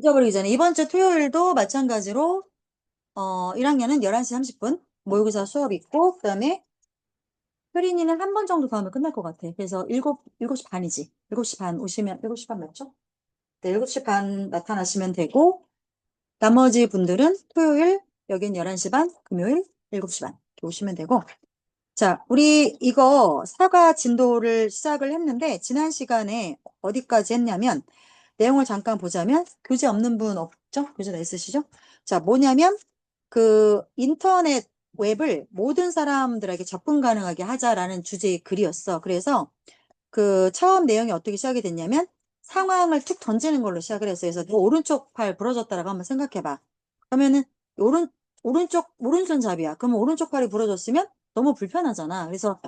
잊어버리기 전에 이번 주 토요일도 마찬가지로 1학년은 11시 30분 모의고사 수업 있고 그다음에 효린이는 한 번 정도 더 하면 끝날 것 같아. 그래서 7시 반이지. 7시 반 오시면 7시 반 맞죠? 네, 7시 반 나타나시면 되고 나머지 분들은 토요일 여긴 11시 반, 금요일 7시 반 이렇게 오시면 되고 자, 우리 이거 사과 진도를 시작을 했는데 지난 시간에 어디까지 했냐면 내용을 잠깐 보자면 교재 없는 분 없죠? 교재 다 있으시죠? 자, 뭐냐면 그 인터넷 웹을 모든 사람들에게 접근 가능하게 하자라는 주제의 글이었어. 그래서 그 처음 내용이 어떻게 시작이 됐냐면 상황을 툭 던지는 걸로 시작을 했어요. 그래서 너 오른쪽 팔 부러졌다라고 한번 생각해봐. 그러면은 오른 오른쪽 오른손잡이야. 그러면 오른쪽 팔이 부러졌으면 너무 불편하잖아. 그래서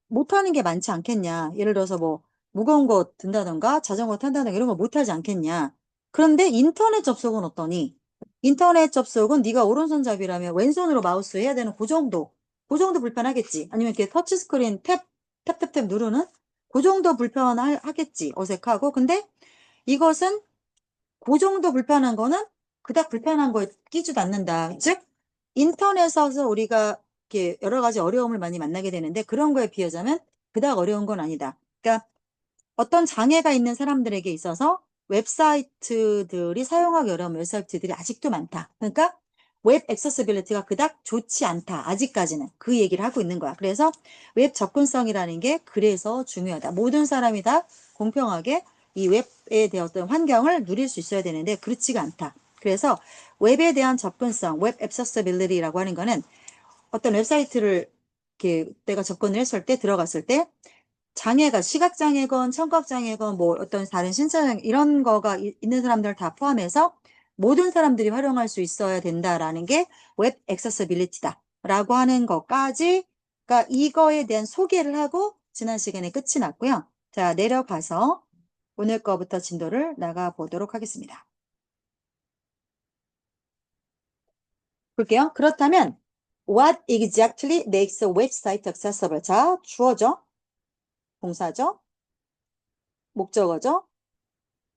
못하는 게 많지 않겠냐. 예를 들어서 뭐 무거운 거 든다던가 자전거 탄다던가 이런 거 못하지 않겠냐. 그런데 인터넷 접속은 어떠니? 인터넷 접속은 네가 오른손잡이라면 왼손으로 마우스 해야 되는 그 정도 불편하겠지. 아니면 이렇게 터치스크린 탭탭탭 누르는 그 정도 불편하겠지. 어색하고. 근데 이것은 그 정도 불편한 거는 그닥 불편한 거에 끼지도 않는다. 즉, 인터넷에서 우리가 이렇게 여러 가지 어려움을 많이 만나게 되는데 그런 거에 비하자면 그닥 어려운 건 아니다. 그러니까 어떤 장애가 있는 사람들에게 있어서 웹사이트들이 사용하기 어려운 웹사이트들이 아직도 많다. 그러니까 웹 액세서빌리티가 그닥 좋지 않다. 아직까지는 그 얘기를 하고 있는 거야. 그래서 웹 접근성이라는 게 그래서 중요하다. 모든 사람이 다 공평하게 이 웹에 대한 어떤 환경을 누릴 수 있어야 되는데 그렇지가 않다. 그래서 웹에 대한 접근성, 웹 액세서빌리티라고 하는 거는 어떤 웹사이트를 이렇게 내가 접근을 했을 때 들어갔을 때 장애가 시각장애건 청각장애건 뭐 어떤 다른 신체장애 이런 거가 있는 사람들 다 포함해서 모든 사람들이 활용할 수 있어야 된다라는 게 웹 액세서빌리티다 라고 하는 것까지 그러니까 이거에 대한 소개를 하고 지난 시간에 끝이 났고요. 자, 내려가서 오늘 거부터 진도를 나가 보도록 하겠습니다. 볼게요. 그렇다면 What exactly makes a website accessible? 자, 주어죠. 동사죠. 목적어죠.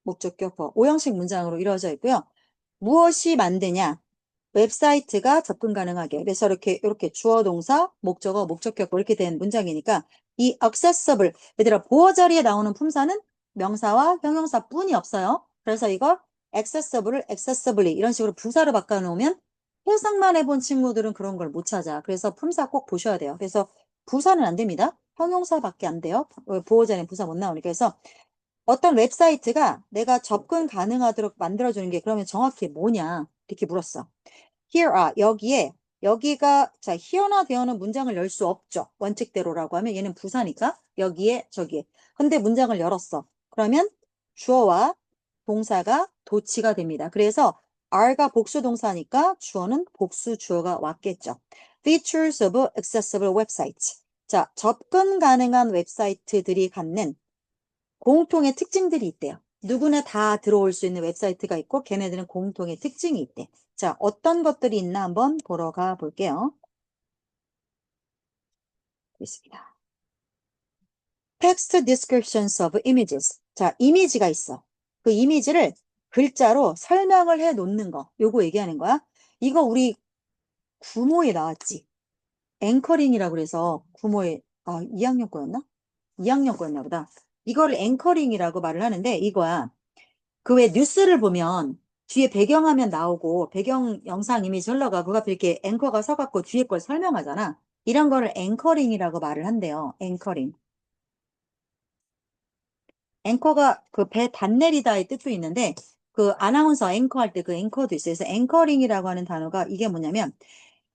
목적격 오형식 문장으로 이루어져 있고요. 무엇이 만드냐? 웹사이트가 접근 가능하게. 그래서 이렇게 주어 동사, 목적어, 목적격 이렇게 된 문장이니까 이 accessible, 얘들아 보어 자리에 나오는 품사는 명사와 형용사뿐이 없어요. 그래서 이걸 accessible을 accessibly 이런 식으로 부사로 바꿔놓으면 해석만 해본 친구들은 그런 걸 못 찾아. 그래서 품사 꼭 보셔야 돼요. 그래서 부사는 안 됩니다. 형용사밖에 안 돼요. 보어 자리에 부사 못 나오니까. 그래서 어떤 웹사이트가 내가 접근 가능하도록 만들어주는 게 그러면 정확히 뭐냐? 이렇게 물었어. Here are, 여기가, 자, here나 there는 문장을 열 수 없죠. 원칙대로라고 하면 얘는 부사니까 여기에, 저기에. 근데 문장을 열었어. 그러면 주어와 동사가 도치가 됩니다. 그래서 are가 복수 동사니까 주어는 복수 주어가 왔겠죠. Features of accessible websites. 자, 접근 가능한 웹사이트들이 갖는 공통의 특징들이 있대요. 누구나 다 들어올 수 있는 웹사이트가 있고 걔네들은 공통의 특징이 있대. 자, 어떤 것들이 있나 한번 보러 가 볼게요. 있습니다. Text descriptions of images. 자, 이미지가 있어. 그 이미지를 글자로 설명을 해 놓는 거. 요거 얘기하는 거야. 이거 우리 구모에 나왔지. 앵커링이라고 그래서 구모에 2학년 거였나? 2학년 거였나 보다. 이거를 앵커링이라고 말을 하는데 이거야. 그 왜 뉴스를 보면 뒤에 배경화면 나오고 배경 영상 이미지 흘러가 그 앞에 이렇게 앵커가 서갖고 뒤에 걸 설명하잖아. 이런 거를 앵커링이라고 말을 한대요. 앵커링. 앵커가 그 배 단내리다의 뜻도 있는데 그 아나운서 앵커 할 때 그 앵커도 있어요. 그래서 앵커링이라고 하는 단어가 이게 뭐냐면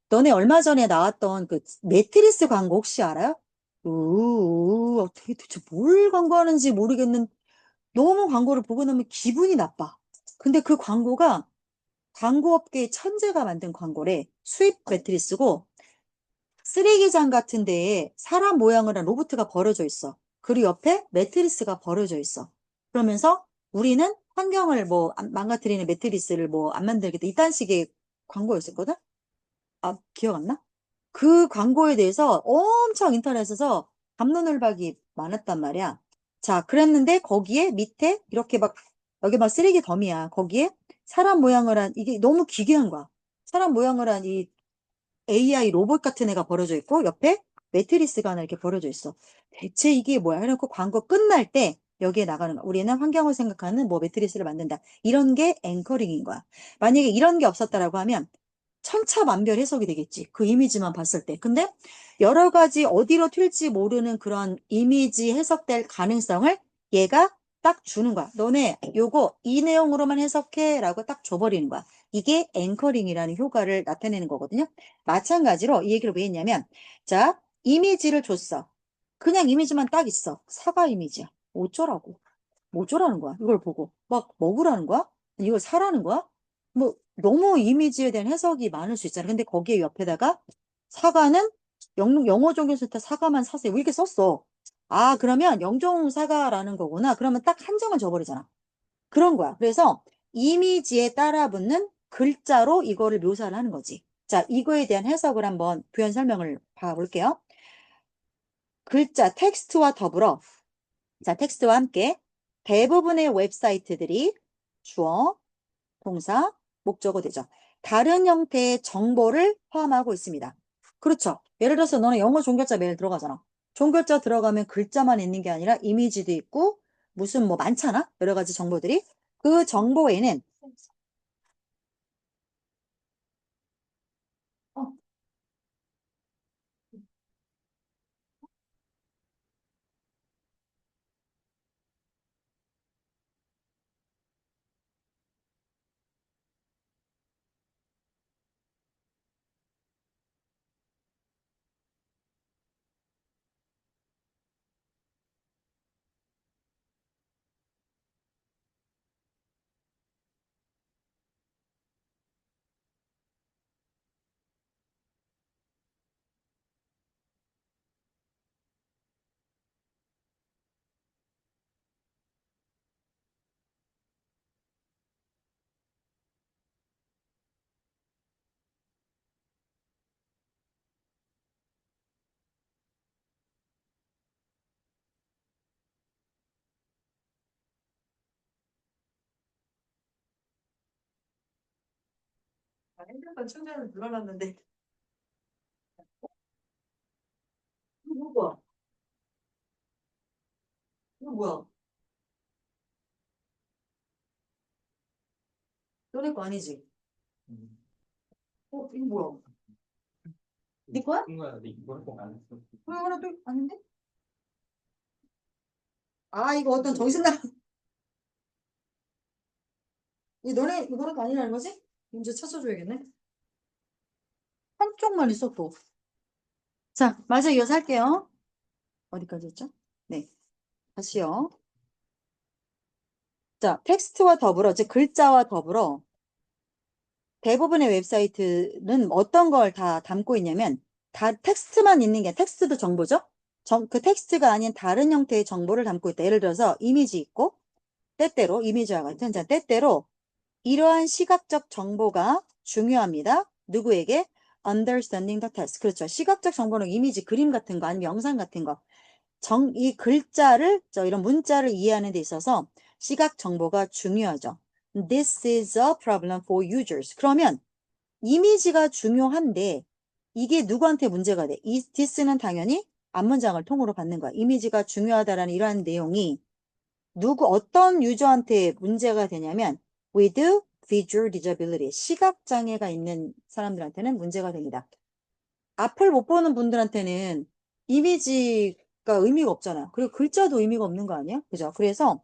너네 얼마 전에 나왔던 그 매트리스 광고 혹시 알아요? 어떻게 도대체 뭘 광고하는지 모르겠는 너무 광고를 보고 나면 기분이 나빠. 근데 그 광고가 광고업계의 천재가 만든 광고래. 수입 매트리스고 쓰레기장 같은 데에 사람 모양을 한 로봇가 버려져 있어. 그리고 옆에 매트리스가 버려져 있어. 그러면서 우리는 환경을 뭐 망가뜨리는 매트리스를 뭐 안 만들겠다. 이딴 식의 광고였었거든? 아, 기억 안 나? 그 광고에 대해서 엄청 인터넷에서 갑론을박이 많았단 말이야. 자, 그랬는데 거기에 밑에 이렇게 막 여기 막 쓰레기 덤이야. 거기에 사람 모양을 한, 이게 너무 기괴한 거야. 사람 모양을 한 이 AI 로봇 같은 애가 버려져 있고, 옆에 매트리스가 하나 이렇게 버려져 있어. 대체 이게 뭐야? 그래놓고 광고 끝날 때 여기에 나가는 거야. 우리는 환경을 생각하는 뭐 매트리스를 만든다. 이런 게 앵커링인 거야. 만약에 이런 게 없었다라고 하면 천차만별 해석이 되겠지. 그 이미지만 봤을 때. 근데 여러 가지 어디로 튈지 모르는 그런 이미지 해석될 가능성을 얘가 딱 주는 거야. 너네 요거 이 내용으로만 해석해 라고 딱 줘버리는 거야. 이게 앵커링이라는 효과를 나타내는 거거든요. 마찬가지로 이 얘기를 왜 했냐면, 자, 이미지를 줬어. 그냥 이미지만 딱 있어. 사과 이미지야. 어쩌라고. 뭐 어쩌라는 거야. 이걸 보고. 막 먹으라는 거야? 이걸 사라는 거야? 뭐 너무 이미지에 대한 해석이 많을 수 있잖아. 근데 거기에 옆에다가 사과는 영어 종교센터 사과만 사세요. 이렇게 썼어. 아, 그러면 영종 사과라는 거구나. 그러면 딱 한 장을 줘버리잖아. 그런 거야. 그래서 이미지에 따라 붙는 글자로 이거를 묘사를 하는 거지. 자, 이거에 대한 해석을 한번 부연 설명을 봐볼게요. 글자, 텍스트와 더불어, 자, 텍스트와 함께 대부분의 웹사이트들이 주어, 동사, 목적어 되죠. 다른 형태의 정보를 포함하고 있습니다. 그렇죠. 예를 들어서 너는 영어 종교자 메일 들어가잖아. 종교자 들어가면 글자만 있는 게 아니라 이미지도 있고 무슨 뭐 많잖아. 여러 가지 정보들이. 그 정보에는 어, 핸드폰 충전을 눌러놨는데 이거 뭐야? 이거 뭐야? 너네 거 아니지? 이거 뭐야? 네 거야? 그거 하나 또 아닌데? 아, 이거 어떤 정신나간 이 너네 이거는 아니라는 거지? 문제 찾아줘야겠네. 한쪽만 있어 또. 자, 맞아 이어서 할게요. 어디까지 했죠? 네, 다시요. 자, 텍스트와 더불어, 즉 글자와 더불어 대부분의 웹사이트는 어떤 걸 다 담고 있냐면 다 텍스트만 있는 게 텍스트도 정보죠? 그 텍스트가 아닌 다른 형태의 정보를 담고 있다. 예를 들어서 이미지 있고 때때로 이미지와 같은 자 때때로 이러한 시각적 정보가 중요합니다. 누구에게? Understanding the text. 그렇죠. 시각적 정보는 이미지, 그림 같은 거 아니면 영상 같은 거. 이 글자를, 이런 문자를 이해하는 데 있어서 시각 정보가 중요하죠. This is a problem for users. 그러면 이미지가 중요한데 이게 누구한테 문제가 돼? 이 this는 당연히 앞문장을 통으로 받는 거야. 이미지가 중요하다라는 이러한 내용이 어떤 유저한테 문제가 되냐면 with visual disability, 시각장애가 있는 사람들한테는 문제가 됩니다. 앞을 못 보는 분들한테는 이미지가 의미가 없잖아요. 그리고 글자도 의미가 없는 거 아니야? 그죠? 그래서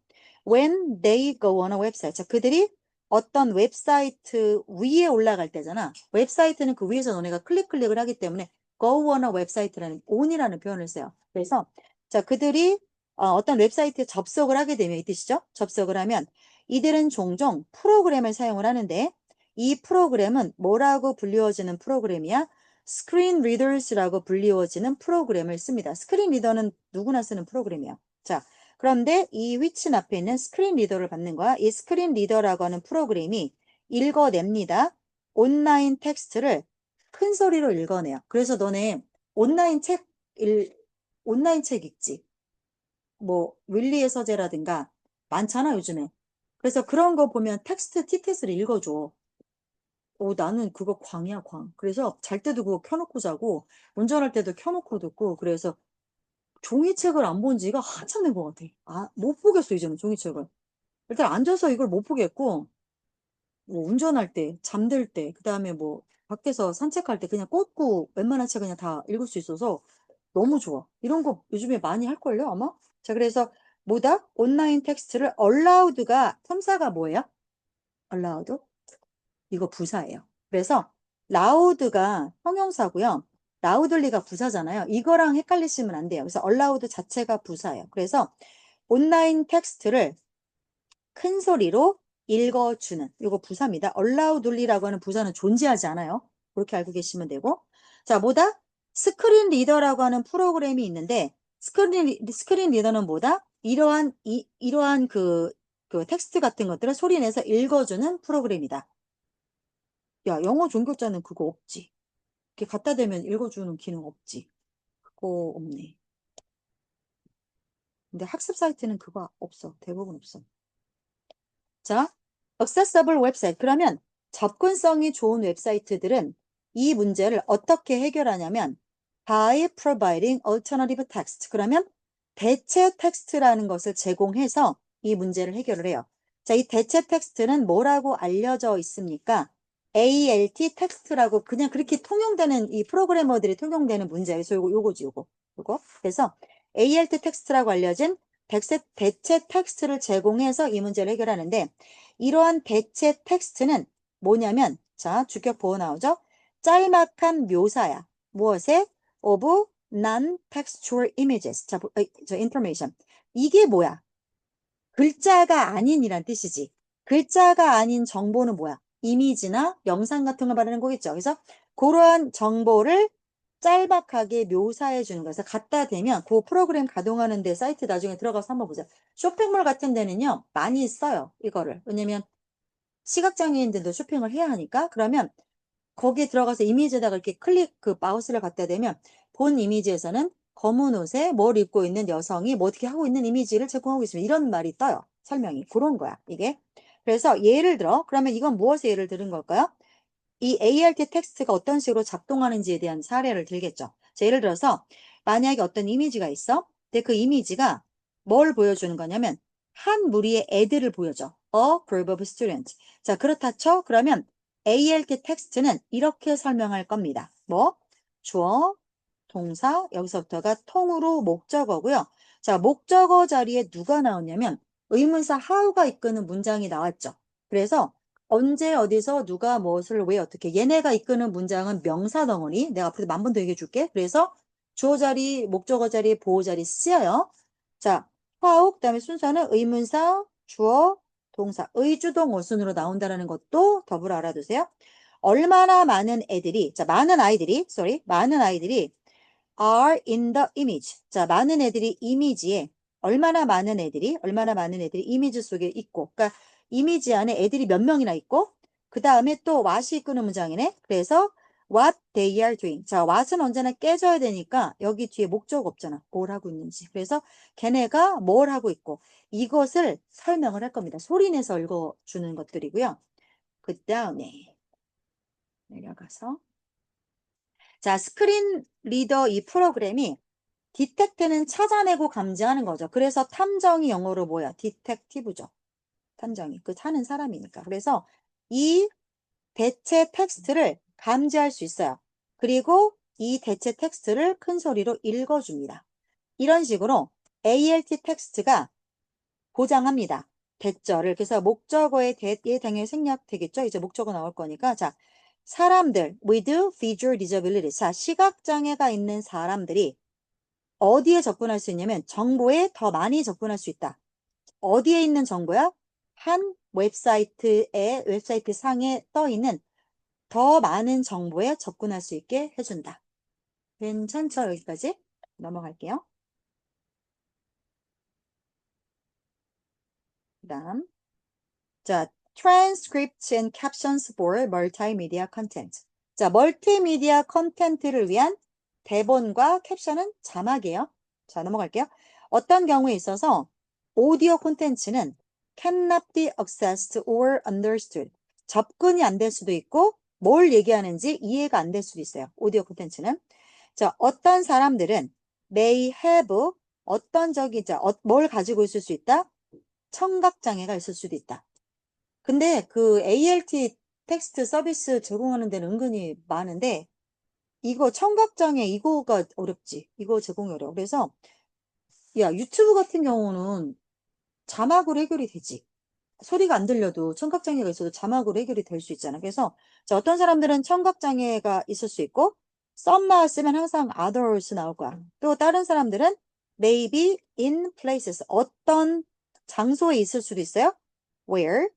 when they go on a website, 자, 그들이 어떤 웹사이트 위에 올라갈 때잖아. 웹사이트는 그 위에서 너네가 클릭을 하기 때문에 go on a website라는 on이라는 표현을 써요. 그래서 자, 그들이 어떤 웹사이트에 접속을 하게 되면 이 뜻이죠. 접속을 하면 이들은 종종 프로그램을 사용을 하는데 이 프로그램은 뭐라고 불리워지는 프로그램이야? 스크린 리더스라고 불리워지는 프로그램을 씁니다. 스크린 리더는 누구나 쓰는 프로그램이에요. 자, 그런데 이 which는 앞에 있는 스크린 리더를 받는 거야. 이 스크린 리더라고 하는 프로그램이 읽어냅니다. 온라인 텍스트를 큰 소리로 읽어내요. 그래서 너네 온라인 책, 온라인 책 읽지? 뭐 윌리의 서재라든가 많잖아 요즘에. 그래서 그런 거 보면 텍스트 TTS를 읽어줘. 나는 그거 광이야, 광. 그래서 잘 때도 그거 켜놓고 자고, 운전할 때도 켜놓고 듣고, 그래서 종이책을 안 본 지가 한참 된 것 같아. 못 보겠어, 이제는 종이책을. 일단 앉아서 이걸 못 보겠고, 뭐 운전할 때, 잠들 때, 그 다음에 뭐 밖에서 산책할 때 그냥 꽂고 웬만한 책 그냥 다 읽을 수 있어서 너무 좋아. 이런 거 요즘에 많이 할걸요, 아마? 자, 그래서 뭐다? 온라인 텍스트를 allowed가 첨사가 뭐예요? allowed? 이거 부사예요. 그래서 loud가 형용사고요. loudly가 부사잖아요. 이거랑 헷갈리시면 안 돼요. 그래서 allowed 자체가 부사예요. 그래서 온라인 텍스트를 큰 소리로 읽어주는 이거 부사입니다. allowedly라고 하는 부사는 존재하지 않아요. 그렇게 알고 계시면 되고 자 뭐다? 스크린 리더라고 하는 프로그램이 있는데 스크린 리더는 뭐다? 이러한 그 텍스트 같은 것들을 소리 내서 읽어주는 프로그램이다. 야 영어 종교자는 그거 없지. 이렇게 갖다 대면 읽어주는 기능 없지. 그거 없네. 근데 학습 사이트는 그거 없어. 대부분 없어. 자, accessible 웹사이트. 그러면 접근성이 좋은 웹사이트들은 이 문제를 어떻게 해결하냐면 by providing alternative text. 그러면 대체 텍스트라는 것을 제공해서 이 문제를 해결을 해요. 자, 이 대체 텍스트는 뭐라고 알려져 있습니까? ALT 텍스트라고 그냥 그렇게 통용되는 이 프로그래머들이 통용되는 문제예요. 그래서 요거지, 요거. 그래서 ALT 텍스트라고 알려진 대체 텍스트를 제공해서 이 문제를 해결하는데 이러한 대체 텍스트는 뭐냐면 자 주격 보호 나오죠? 짤막한 묘사야. 무엇에? of non-textual images. 자, 저 information. 이게 뭐야? 글자가 아닌이란 뜻이지. 글자가 아닌 정보는 뭐야? 이미지나 영상 같은 걸 말하는 거겠죠. 그래서 그러한 정보를 짤막하게 묘사해 주는 거예요. 그래서 갖다 대면 그 프로그램 가동하는 데 사이트 나중에 들어가서 한번 보세요. 쇼핑몰 같은 데는요, 많이 써요. 이거를. 왜냐면 시각장애인들도 쇼핑을 해야 하니까. 그러면 거기에 들어가서 이미지에다가 이렇게 그 마우스를 갖다 대면 본 이미지에서는 검은 옷에 뭘 입고 있는 여성이 뭐 어떻게 하고 있는 이미지를 제공하고 있습니다. 이런 말이 떠요. 설명이. 그런 거야, 이게. 그래서 예를 들어, 그러면 이건 무엇에 예를 들은 걸까요? 이 ART 텍스트가 어떤 식으로 작동하는지에 대한 사례를 들겠죠. 자, 예를 들어서 만약에 어떤 이미지가 있어. 근데 그 이미지가 뭘 보여주는 거냐면 한 무리의 애들을 보여줘. A group of students. 자, 그렇다 쳐. 그러면 ART 텍스트는 이렇게 설명할 겁니다. 뭐? 주어, 동사, 여기서부터가 통으로 목적어고요. 자, 목적어 자리에 누가 나오냐면 의문사 how가 이끄는 문장이 나왔죠. 그래서 언제 어디서 누가 무엇을 왜 어떻게 얘네가 이끄는 문장은 명사 덩어리 내가 앞으로 만 번 더 얘기해 줄게. 그래서 주어 자리, 목적어 자리, 보호 자리 쓰여요. 자, how 그다음에 순서는 의문사, 주어, 동사, 의주동 어순으로 나온다는 것도 더불어 알아두세요. 얼마나 많은 애들이 많은 아이들이 are in the image. 자, 많은 애들이 이미지에 얼마나 많은 애들이 이미지 속에 있고, 그러니까 이미지 안에 애들이 몇 명이나 있고, 그 다음에 또 what이 이끄는 문장이네. 그래서 what they are doing. 자, what은 언제나 깨져야 되니까 여기 뒤에 목적 없잖아. 뭘 하고 있는지. 그래서 걔네가 뭘 하고 있고, 이것을 설명을 할 겁니다. 소리내서 읽어주는 것들이고요. 그 다음에 내려가서 자, 스크린 리더 이 프로그램이 디텍트는 찾아내고 감지하는 거죠. 그래서 탐정이 영어로 뭐야? 디텍티브죠. 탐정이. 그 하는 사람이니까. 그래서 이 대체 텍스트를 감지할 수 있어요. 그리고 이 대체 텍스트를 큰 소리로 읽어줍니다. 이런 식으로 ALT 텍스트가 보장합니다. 대절을. 그래서 목적어의 대에 당연히 생략되겠죠. 이제 목적어 나올 거니까. 자, 사람들 with visual disability. 자, 시각장애가 있는 사람들이 어디에 접근할 수 있냐면 정보에 더 많이 접근할 수 있다. 어디에 있는 정보야? 한 웹사이트 상에 떠 있는 더 많은 정보에 접근할 수 있게 해준다. 괜찮죠? 여기까지 넘어갈게요. 그다음 자, transcripts and captions for multimedia content. 자, 멀티미디어 컨텐츠를 위한 대본과 캡션은 자막이에요. 자, 넘어갈게요. 어떤 경우에 있어서 오디오 콘텐츠는 cannot be accessed or understood. 접근이 안 될 수도 있고 뭘 얘기하는지 이해가 안 될 수도 있어요. 오디오 콘텐츠는. 자, 어떤 사람들은 may have 어떤 적이 뭘 가지고 있을 수 있다? 청각장애가 있을 수도 있다. 근데 그 ALT 텍스트 서비스 제공하는 데는 은근히 많은데 이거 청각장애 이거가 어렵지. 이거 제공이 어려워. 그래서 야, 유튜브 같은 경우는 자막으로 해결이 되지. 소리가 안 들려도 청각장애가 있어도 자막으로 해결이 될 수 있잖아. 그래서 자, 어떤 사람들은 청각장애가 있을 수 있고 some만 쓰면 항상 others 나올 거야. 또 다른 사람들은 maybe in places 어떤 장소에 있을 수도 있어요. where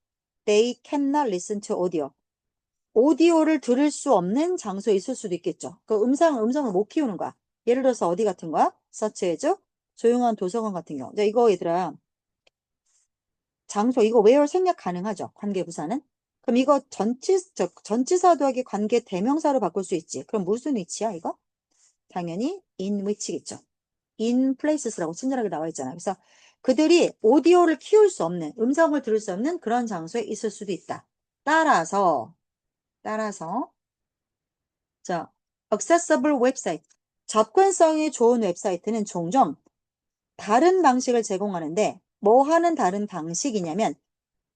they cannot listen to audio. 오디오를 들을 수 없는 장소에 있을 수도 있겠죠. 그 음성을 못 키우는 거야. 예를 들어서 어디 같은 거야? such as 조용한 도서관 같은 경우. 자, 이거 얘들아. 장소, 이거 where 생략 가능하죠? 관계부사는. 그럼 이거 전치사 더하기 관계 대명사로 바꿀 수 있지. 그럼 무슨 위치야, 이거? 당연히 in which겠죠. in places라고 친절하게 나와 있잖아. 그래서 그들이 오디오를 키울 수 없는, 음성을 들을 수 없는 그런 장소에 있을 수도 있다. 따라서, 자, accessible 웹사이트. 접근성이 좋은 웹사이트는 종종 다른 방식을 제공하는데 뭐 하는 다른 방식이냐면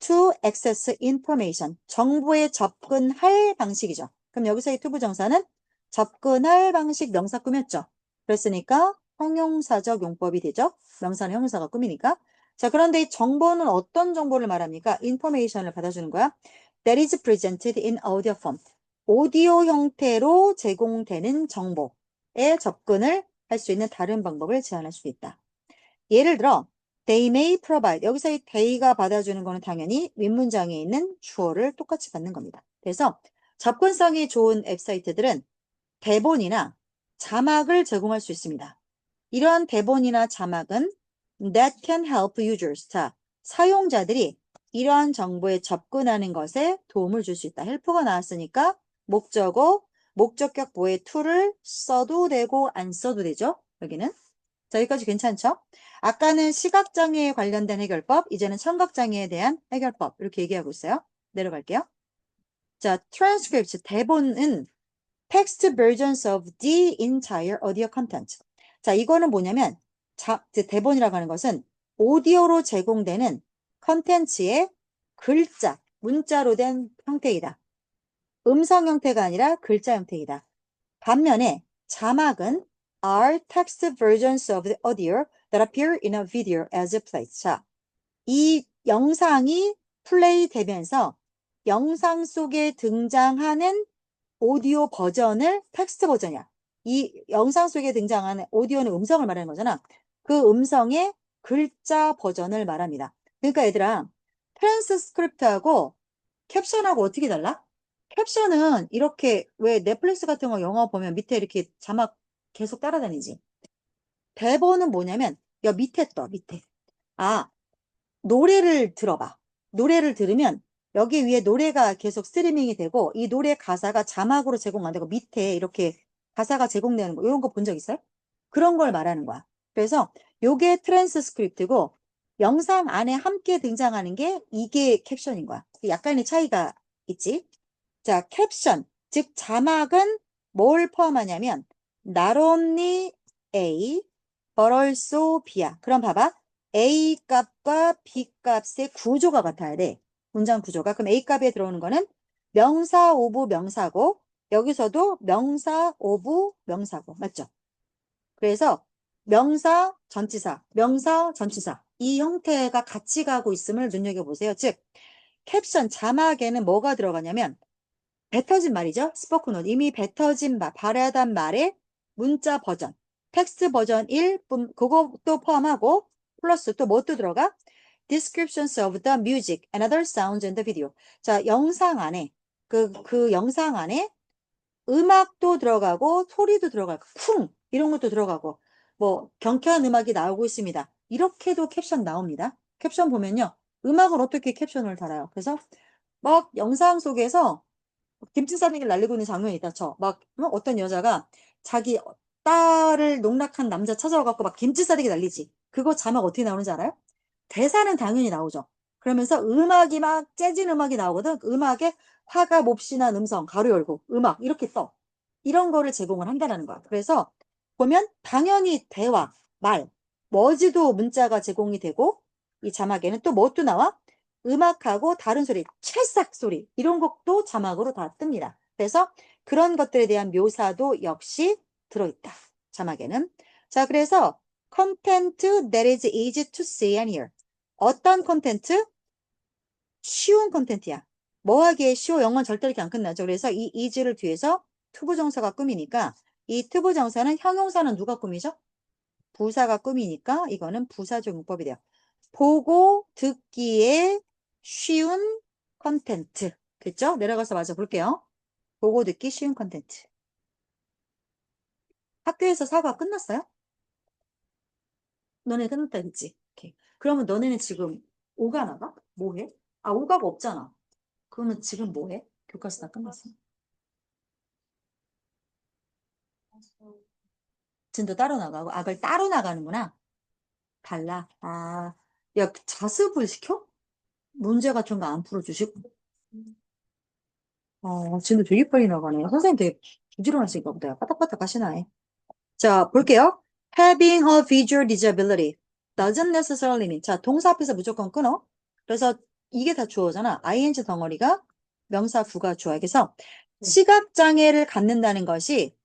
to access information. 정보에 접근할 방식이죠. 그럼 여기서 이 투부정사는 접근할 방식 명사 꾸몄죠. 그랬으니까 형용사적 용법이 되죠. 명사는 형용사가 꾸미니까. 자, 그런데 이 정보는 어떤 정보를 말합니까? information을 받아주는 거야. That is presented in audio form. 오디오 형태로 제공되는 정보에 접근을 할 수 있는 다른 방법을 제안할 수 있다. 예를 들어 they may provide. 여기서 이 they가 받아주는 거는 당연히 윗문장에 있는 주어를 똑같이 받는 겁니다. 그래서 접근성이 좋은 웹사이트들은 대본이나 자막을 제공할 수 있습니다. 이러한 대본이나 자막은 that can help users. 자, 사용자들이 이러한 정보에 접근하는 것에 도움을 줄 수 있다. 헬프가 나왔으니까 목적어, 목적격 보의 to를 써도 되고 안 써도 되죠. 여기는. 자, 여기까지 괜찮죠? 아까는 시각장애에 관련된 해결법, 이제는 청각장애에 대한 해결법 이렇게 얘기하고 있어요. 내려갈게요. 자, transcript, 대본은 text versions of the entire audio content. 자, 이거는 뭐냐면 대본이라고 하는 것은 오디오로 제공되는 컨텐츠의 글자, 문자로 된 형태이다. 음성 형태가 아니라 글자 형태이다. 반면에 자막은 are text versions of the audio that appear in a video as a play. 자, 이 영상이 플레이 되면서 영상 속에 등장하는 오디오 버전을 텍스트 버전이야. 이 영상 속에 등장하는 오디오는 음성을 말하는 거잖아. 그 음성의 글자 버전을 말합니다. 그러니까 얘들아, 트랜스크립트하고 캡션하고 어떻게 달라? 캡션은 이렇게 왜 넷플릭스 같은 거 영화 보면 밑에 이렇게 자막 계속 따라다니지. 대본은 뭐냐면 야 밑에 떠 밑에. 아, 노래를 들어봐. 노래를 들으면 여기 위에 노래가 계속 스트리밍이 되고 이 노래 가사가 자막으로 제공 안 되고 밑에 이렇게 가사가 제공되는 거 이런 거 본 적 있어요? 그런 걸 말하는 거야. 그래서 요게 트랜스크립트고 영상 안에 함께 등장하는 게 이게 캡션인 거야. 약간의 차이가 있지. 자, 캡션, 즉 자막은 뭘 포함하냐면 not only A, but also B야. 그럼 봐봐. A 값과 B 값의 구조가 같아야 돼. 문장 구조가. 그럼 A 값에 들어오는 거는 명사 오브 명사고 여기서도 명사 오브 명사고. 맞죠? 그래서 명사 전치사, 명사 전치사 이 형태가 같이 가고 있음을 눈여겨보세요. 즉 캡션 자막에는 뭐가 들어가냐면 뱉어진 말이죠. 스포큰 원. 이미 뱉어진 말, 발하단 말의 문자 버전. 텍스트 버전 1, 그것도 포함하고 플러스 또 뭐 또 들어가? Descriptions of the music and other sounds in the video. 자, 영상 안에 그 영상 안에 음악도 들어가고 소리도 들어가고 쿵 이런 것도 들어가고 뭐 경쾌한 음악이 나오고 있습니다. 이렇게도 캡션 나옵니다. 캡션 보면요. 음악을 어떻게 캡션을 달아요. 그래서 막 영상 속에서 김치 싸대기를 날리고 있는 장면이 있다 쳐. 막 어떤 여자가 자기 딸을 농락한 남자 찾아와갖고 막 김치 싸대기 날리지. 그거 자막 어떻게 나오는지 알아요? 대사는 당연히 나오죠. 그러면서 음악이 막 재즈 음악이 나오거든. 그 음악에 화가 몹시난 음성, 가로 열고, 음악, 이렇게 떠. 이런 거를 제공을 한다는 거야. 그래서 보면 당연히 대화, 말, 워즈도 문자가 제공이 되고, 이 자막에는 또 뭐 또 나와? 음악하고 다른 소리, 찰싹 소리, 이런 것도 자막으로 다 뜹니다. 그래서 그런 것들에 대한 묘사도 역시 들어있다. 자막에는. 자, 그래서 content that is easy to see and hear. 어떤 콘텐츠? 쉬운 콘텐츠야. 뭐 하기에 쉬워? 영어는 절대 이렇게 안 끝나죠. 그래서 이 easy를 뒤에서 투부정사가 꾸미니까 이 투부정사는 형용사는 누가 꾸미죠? 부사가 꾸미니까 이거는 부사적 용법이 돼요. 보고 듣기에 쉬운 콘텐츠. 됐죠? 내려가서 마저 볼게요. 보고 듣기 쉬운 콘텐츠. 학교에서 사과 끝났어요? 너네 끝났다 했지? 오케이. 그러면 너네는 지금 오가 나가? 뭐 해? 아, 오가가 없잖아. 그러면 지금 뭐 해? 교과서 다 끝났어. 진도 따로 나가고, 아, 그걸 따로 나가는구나. 달라. 아, 야, 그 자습을 시켜? 문제 같은 거 안 풀어주시고. 진도 되게 빨리 나가네. 선생님 되게 부지런하신가 보다. 빠딱빠딱 하시나요? 자, 볼게요. Having a visual disability doesn't necessarily mean. 자, 동사 앞에서 무조건 끊어. 그래서 이게 다 주어잖아. ing 덩어리가 명사 부가 주어. 그래서 시각장애를 갖는다는 것이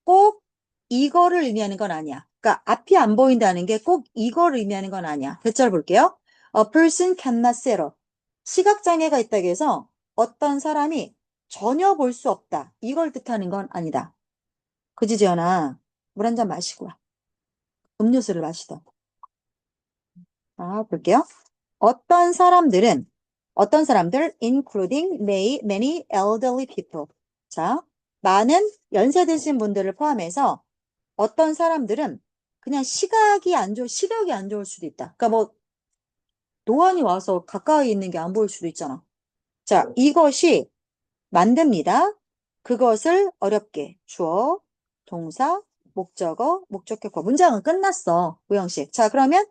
꼭 이거를 의미하는 건 아니야. 그러니까 앞이 안 보인다는 게 꼭 이거를 의미하는 건 아니야. 대절 볼게요. A person cannot see at all. 시각장애가 있다고 해서 어떤 사람이 전혀 볼 수 없다. 이걸 뜻하는 건 아니다. 그지, 지연아? 물 한 잔 마시고 와. 음료수를 마시던. 아, 볼게요. 어떤 사람들은, 어떤 사람들, including many elderly people. 자, 많은 연세 드신 분들을 포함해서 어떤 사람들은 그냥 시각이 안 좋을 수도 있다. 그러니까 뭐, 노안이 와서 가까이 있는 게 안 보일 수도 있잖아. 자, 이것이 만듭니다. 그것을 어렵게. 주어, 동사, 목적어, 목적격과. 문장은 끝났어. 우영식. 자, 그러면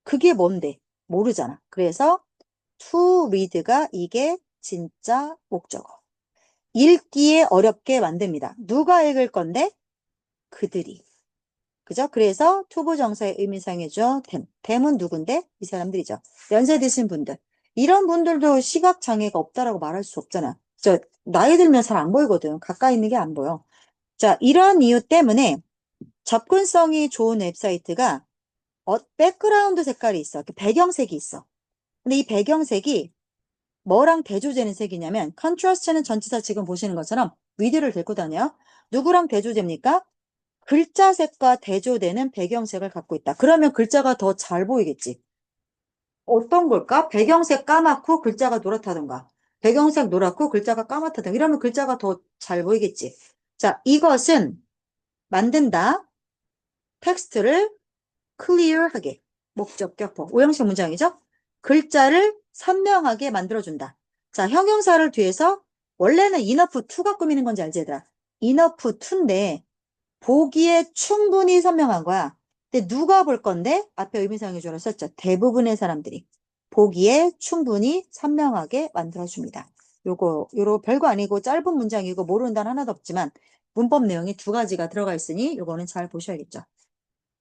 그게 뭔데? 모르잖아. 그래서 to read가 이게 진짜 목적어. 읽기에 어렵게 만듭니다. 누가 읽을 건데? 그들이. 그죠? 그래서 투부정사의 의미상이죠. 댐은 누군데? 이 사람들이죠. 연세 드신 분들. 이런 분들도 시각장애가 없다라고 말할 수 없잖아. 나이 들면 잘 안 보이거든. 가까이 있는 게 안 보여. 자, 이런 이유 때문에 접근성이 좋은 웹사이트가 백그라운드 색깔이 있어. 배경색이 있어. 근데 이 배경색이 뭐랑 대조되는 색이냐면 컨트라스트는 전치사 지금 보시는 것처럼 위드를 데리고 다녀요. 누구랑 대조됩니까? 글자색과 대조되는 배경색을 갖고 있다. 그러면 글자가 더 잘 보이겠지. 어떤 걸까? 배경색 까맣고 글자가 노랗다던가. 배경색 노랗고 글자가 까맣다던가. 이러면 글자가 더 잘 보이겠지. 자, 이것은 만든다. 텍스트를 클리어하게. 목적격보. 오형식 문장이죠? 글자를 선명하게 만들어준다. 자, 형용사를 뒤에서 원래는 enough to가 꾸미는 건지 알지, 얘들아? enough to인데 보기에 충분히 선명한 거야. 근데 누가 볼 건데? 앞에 의미상의 주어를 썼죠. 대부분의 사람들이. 보기에 충분히 선명하게 만들어줍니다. 요거 별거 아니고 짧은 문장이고 모르는 단어 하나도 없지만 문법 내용이 두 가지가 들어가 있으니 요거는 잘 보셔야겠죠.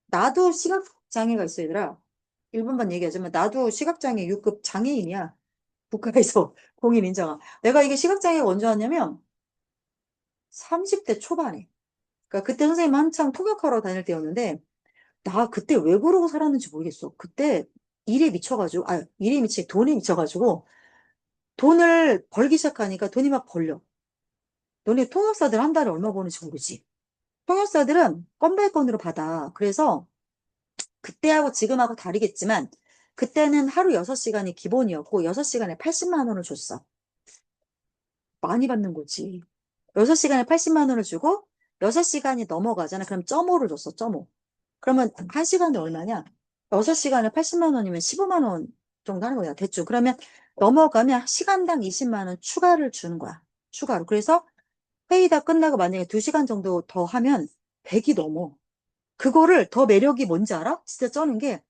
나도 시각장애가 있어, 얘들아. 1번만 얘기하자면 나도 시각장애 6급 장애인이야. 국가에서 공인 인정한. 내가 이게 시각장애가 언제 왔냐면 30대 초반에. 그러니까 그때 선생님 한창 통역하러 다닐 때였는데 나 그때 왜 그러고 살았는지 모르겠어. 그때 일에 미치, 돈에 미쳐가지고 돈을 벌기 시작하니까 돈이 막 벌려. 너네 통역사들 한 달에 얼마 버는지 모르지? 통역사들은 건배 건으로 받아. 그래서 그때하고 지금하고 다르겠지만 그때는 하루 6시간이 기본이었고 6시간에 80만 원을 줬어. 많이 받는 거지. 6시간에 80만 원을 주고 6시간이 넘어가잖아. 그럼 점오를 줬어. 점오. 그러면 1시간에 얼마냐? 6시간에 80만 원이면 15만 원 정도 하는 거야. 대충. 그러면 넘어가면 시간당 20만 원 추가를 주는 거야. 추가로. 그래서 회의 다 끝나고 만약에 2시간 정도 더 하면 100이 넘어. 그거를 더 매력이 뭔지 알아? 진짜 쩌는 게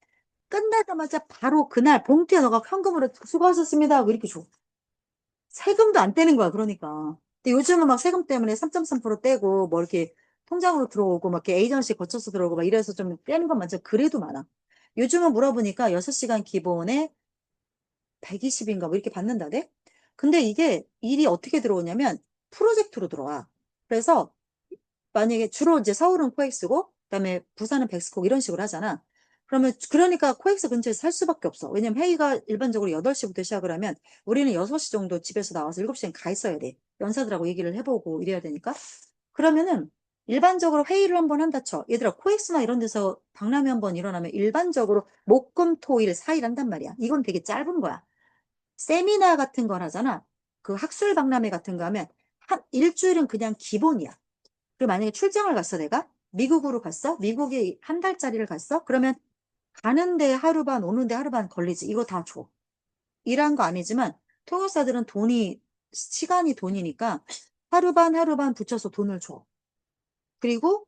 끝나자마자 바로 그날 봉투에 너가 현금으로 수고하셨습니다 하고 이렇게 줘. 세금도 안 떼는 거야, 그러니까. 근데 요즘은 막 세금 때문에 3.3% 떼고, 뭐 이렇게 통장으로 들어오고, 막 이렇게 에이전시 거쳐서 들어오고, 막 이래서 좀 떼는 건 맞아. 그래도 많아. 요즘은 물어보니까 6시간 기본에 120인가 뭐 이렇게 받는다대? 근데 이게 일이 어떻게 들어오냐면, 프로젝트로 들어와. 그래서 만약에 주로 이제 서울은 코엑스고, 그다음에 부산은 백스콕 이런 식으로 하잖아. 그러면 그러니까 코엑스 근처에서 살 수밖에 없어. 왜냐면 회의가 일반적으로 8시부터 시작을 하면 우리는 6시 정도 집에서 나와서 7시엔 가 있어야 돼. 연사들하고 얘기를 해보고 이래야 되니까. 그러면은 일반적으로 회의를 한번 한다 쳐. 얘들아, 코엑스나 이런 데서 박람회 한번 일어나면 일반적으로 목, 금, 토, 일 4일 한단 말이야. 이건 되게 짧은 거야. 세미나 같은 걸 하잖아. 그 학술 박람회 같은 거 하면 한 일주일은 그냥 기본이야. 그리고 만약에 출장을 갔어, 내가? 미국으로 갔어? 미국에 한 달짜리를 갔어? 그러면 가는데 하루 반, 오는데 하루 반 걸리지. 이거 다 줘. 일한 거 아니지만, 통역사들은 시간이 돈이니까 하루 반 붙여서 돈을 줘. 그리고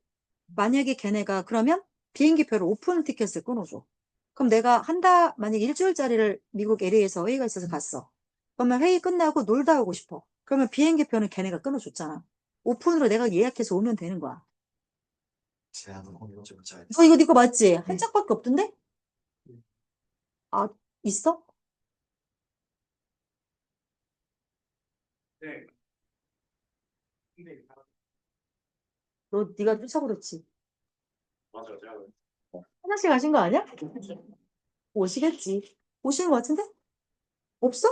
만약에 걔네가 그러면 비행기표를 오픈 티켓을 끊어줘. 그럼 내가 만약에 일주일짜리를 미국 LA에서 회의가 있어서 갔어. 그러면 회의 끝나고 놀다 오고 싶어. 그러면 비행기표는 걔네가 끊어줬잖아. 오픈으로 내가 예약해서 오면 되는 거야. 너 이거 맞지? 한 짝밖에 없던데? 아, 있어? 네가 쫓아버렸지. 화장실 가신 거 아니야? 오시겠지. 오시는 거 같은데? 없어?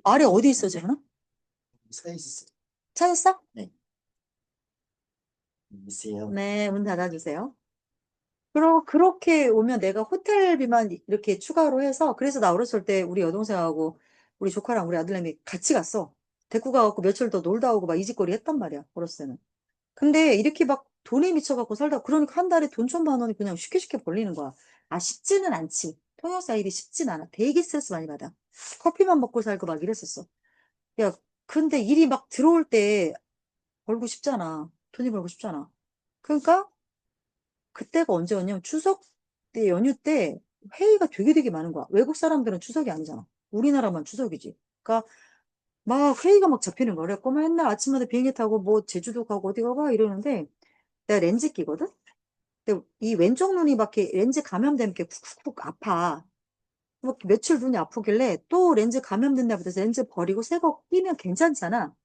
아래 어디 있어, 지금? 찾았어? 네. 네, 문 닫아주세요. 그렇게 오면 내가 호텔비만 이렇게 추가로 해서, 그래서 나 어렸을 때 우리 여동생하고 우리 조카랑 우리 아들내미 같이 갔어. 데리고 가갖고 며칠 더 놀다 오고 막 이 짓거리 했단 말이야, 어렸을 때는. 근데 이렇게 막 돈에 미쳐갖고 살다, 그러니까 한 달에 돈 1,000만 원이 그냥 쉽게 쉽게 벌리는 거야. 아, 쉽지는 않지. 통역사 일이 쉽진 않아. 되게 스트레스 많이 받아. 커피만 먹고 살고 막 이랬었어. 야, 근데 일이 막 들어올 때 벌고 싶잖아. 돈이 벌고 싶잖아. 그러니까 그때가 언제였냐면 추석 때 연휴 때 회의가 되게 많은 거야. 외국 사람들은 추석이 아니잖아. 우리나라만 추석이지. 그러니까 막 회의가 막 잡히는 거야. 그래갖고 맨날 아침마다 비행기 타고 뭐 제주도 가고 어디 가고 막 이러는데 내가 렌즈 끼거든? 근데 이 왼쪽 눈이 막 이렇게 렌즈 감염되면 이렇게 쿡쿡쿡 아파. 뭐 며칠 눈이 아프길래 또 렌즈 감염됐나 보다 해서 렌즈 버리고 새 거 끼면 괜찮잖아.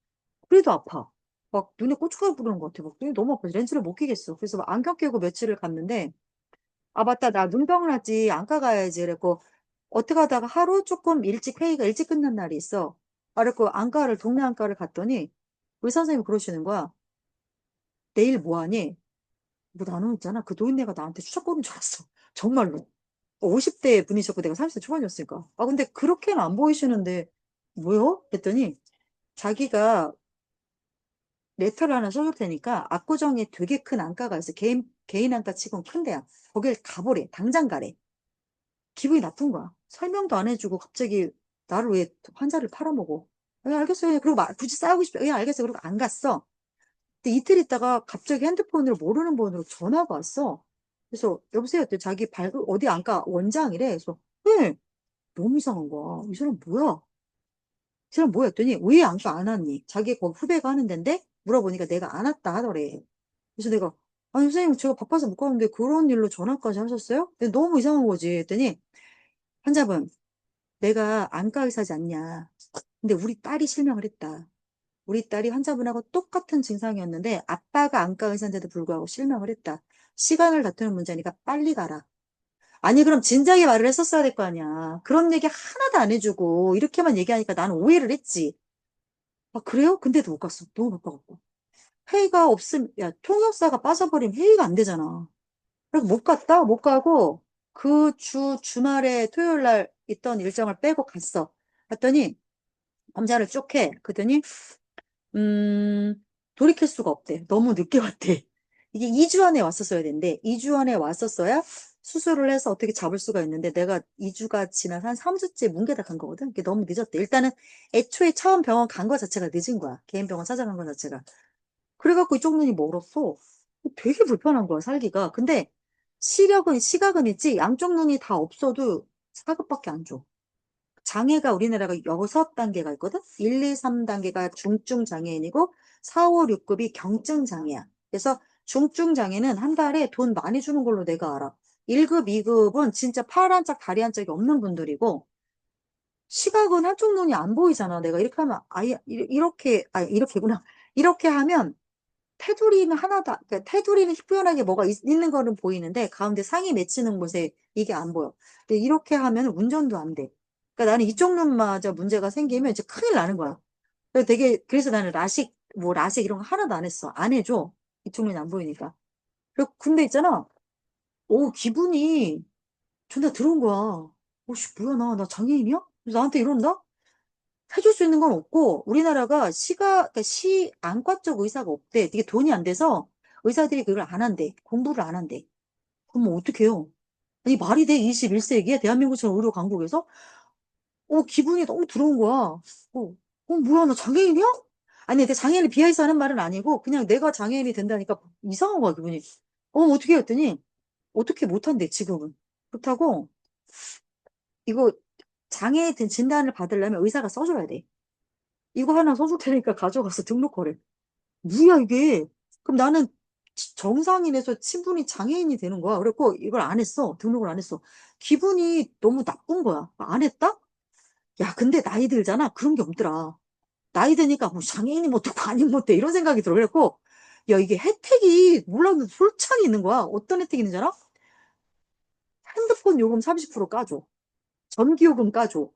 그래도 아파. 막 눈에 고춧가루 뿌리는 것 같아. 막 눈이 너무 아파서 렌즈를 못 끼겠어. 그래서 막 안경 끼고 며칠을 갔는데, 아, 맞다. 나 눈병 나지. 안과 가야지. 그랬고, 어떻게 하다가 하루 조금 회의가 일찍 끝난 날이 있어. 아, 그랬고, 동네 안과를 갔더니, 의사 선생님이 그러시는 거야. 내일 뭐 하니? 뭐 나는 있잖아. 그 노인네가 나한테 추적거리는 줄 알았어. 정말로. 50대 분이셨고 내가 30대 초반이었으니까. 아, 근데 그렇게는 안 보이시는데, 뭐요? 그랬더니, 자기가 레터를 하나 써줄 테니까 압구정에 되게 큰 안과가 있어. 개인 안과 치곤 큰 데야. 거길 가보래. 당장 가래. 기분이 나쁜 거야. 설명도 안 해주고 갑자기 나를 왜 환자를 팔아먹어. 예, 알겠어요. 그리고 굳이 싸우고 싶어. 예, 알겠어요. 그리고 안 갔어. 근데 이틀 있다가 갑자기 핸드폰으로 모르는 번호로 전화가 왔어. 그래서 여보세요. 했더니 어디 안과 원장이래. 그래서 네. 너무 이상한 거야. 이 사람 뭐야? 이 사람 뭐야? 했더니 왜 안과 안 왔니? 자기 거기 후배가 하는 데인데 물어보니까 내가 안 왔다 하더래. 그래서 내가 아니 선생님 제가 바빠서 못 가는데 그런 일로 전화까지 하셨어요? 근데 너무 이상한 거지. 했더니 환자분 내가 안과 의사지 않냐. 근데 우리 딸이 실명을 했다. 우리 딸이 환자분하고 똑같은 증상이었는데 아빠가 안과 의사인데도 불구하고 실명을 했다. 시간을 다투는 문제니까 빨리 가라. 아니 그럼 진작에 말을 했었어야 될 거 아니야. 그런 얘기 하나도 안 해주고 이렇게만 얘기하니까 나는 오해를 했지. 아 그래요? 근데도 못 갔어. 너무 바빠갖고. 회의가 없음, 야 통역사가 빠져버리면 회의가 안 되잖아. 그래서 못 갔다? 못 가고 그 주말에 토요일 날 있던 일정을 빼고 갔어. 갔더니 검사를 쭉 해. 그랬더니 음, 돌이킬 수가 없대. 너무 늦게 왔대. 이게 2주 안에 왔었어야 되는데, 2주 안에 왔었어야 수술을 해서 어떻게 잡을 수가 있는데, 내가 2주가 지난 한 3주째 뭉개다 간 거거든? 이게 너무 늦었대. 일단은 애초에 처음 병원 간 거 자체가 늦은 거야. 개인 병원 찾아간 거 자체가. 그래갖고 이쪽 눈이 멀었어. 되게 불편한 거야, 살기가. 근데 시각은 있지, 양쪽 눈이 다 없어도 4급밖에 안 줘. 장애가 우리나라가 6단계가 있거든? 1, 2, 3단계가 중증 장애인이고, 4, 5, 6급이 경증 장애야. 그래서 중증 장애는 한 달에 돈 많이 주는 걸로 내가 알아. 1급, 2급은 진짜 팔 한 짝, 다리 한 짝이 없는 분들이고, 시각은 한쪽 눈이 안 보이잖아. 내가 이렇게 하면, 아예, 이렇게구나. 이렇게 하면, 테두리는 하나도, 그러니까 테두리는 희뿌연하게 뭐가 있는 거는 보이는데, 가운데 상이 맺히는 곳에 이게 안 보여. 근데 이렇게 하면 운전도 안 돼. 그러니까 나는 이쪽 눈마저 문제가 생기면 이제 큰일 나는 거야. 그래서 나는 라식 이런 거 하나도 안 했어. 안 해줘. 이쪽 눈이 안 보이니까. 그리고 근데 있잖아. 오, 기분이 존나 들어온 거야. 오씨, 뭐야, 나 장애인이야? 그래서 나한테 이런다? 해줄 수 있는 건 없고, 우리나라가 그러니까 안과 쪽 의사가 없대. 이게 돈이 안 돼서 의사들이 그걸 안 한대. 공부를 안 한대. 그럼 뭐 어떡해요? 아니, 말이 돼? 21세기에 대한민국처럼 의료 강국에서? 기분이 너무 들어온 거야. 뭐야, 나 장애인이야? 아니, 내 장애인을 비하해서 하는 말은 아니고, 그냥 내가 장애인이 된다니까 이상한 거야, 기분이. 어떻게 했더니, 어떻게 못한대, 지금은. 그렇다고, 이거 장애 된 진단을 받으려면 의사가 써줘야 돼. 이거 하나 써줄 테니까 가져가서 등록거래. 뭐야, 이게. 그럼 나는 정상인에서 친분이 장애인이 되는 거야. 그래갖고 이걸 안 했어. 등록을 안 했어. 기분이 너무 나쁜 거야. 안 했다? 야, 근데 나이 들잖아. 그런 게 없더라. 나이 드니까 뭐 장애인이 뭐 어떻고 아닌 뭐 어때 이런 생각이 들어. 그래갖고 야, 이게 혜택이 몰랐는데 솔창이 있는 거야. 어떤 혜택이 있는지 알아? 핸드폰 요금 30% 까줘. 전기요금 까줘.